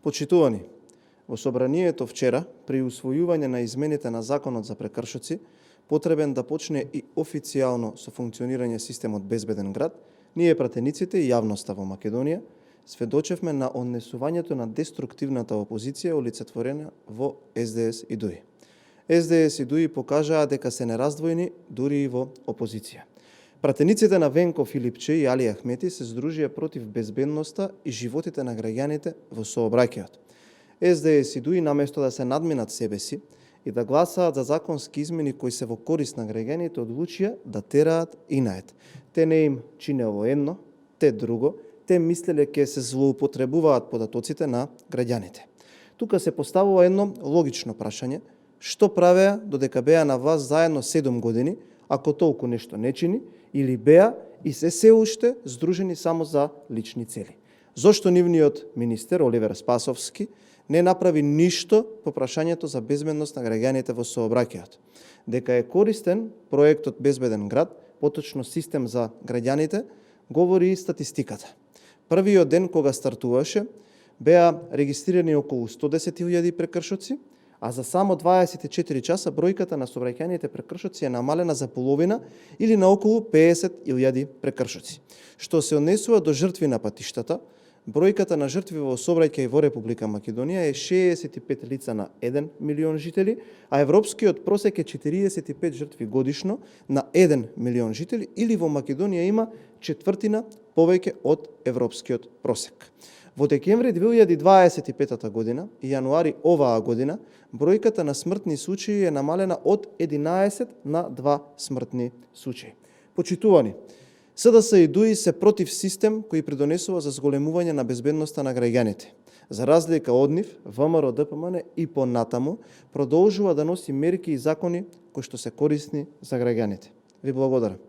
Почитувани, во собранието вчера, при усвојување на измените на Законот за прекршоци, потребен да почне и официјално со функционирање системот Безбеден град, ние пратениците и јавноста во Македонија сведочевме на однесувањето на деструктивната опозиција олицетворена во СДС и ДУИ. СДС и ДУИ покажаа дека се нераздвојни дури и во опозиција. Пратениците на Венко Филипче и Али Ахмети се здружија против безбедноста и животите на граѓаните во сообраќајот. СДС и ДУИ наместо да се надминат себе си и да гласаат за законски измени кои се во корист на граѓаните, одлучија да тераат инаед. Те не им чинело едно, те друго, те мислеле ке се злоупотребуваат податоците на граѓаните. Тука се поставува едно логично прашање: што правеа додека беа на власт заедно 7 години, ако толку нешто не чини, или беа и се уште здружени само за лични цели? Зошто нивниот министер Оливер Спасовски не направи ништо по прашањето за безбедност на граѓаните во сообраќајот? Дека е користен проектот Безбеден град, поточно систем за граѓаните, говори и статистиката. Првиот ден кога стартуваше, беа регистрирани околу 110.000 прекршоци, а за само 24 часа бројката на сообраќајните прекршоци е намалена за половина или на околу 50.000 прекршоци. Што се однесува до жртви на патиштата, бројката на жртви во сообраќај во Република Македонија е 65 лица на 1 милион жители, а европскиот просек е 45 жртви годишно на 1 милион жители, или во Македонија има четвртина повеќе од европскиот просек. Во декември 2025 година и јануари оваа година бројката на смртни случаи е намалена од 11 на 2 смртни случаи. Почитувани, СДС и ДУИ се против систем кој придонесува за зголемување на безбедноста на граѓаните. За разлика од нив, ВМРО ДПМН и понатаму продолжува да носи мерки и закони кои што се корисни за граѓаните. Ви благодарам.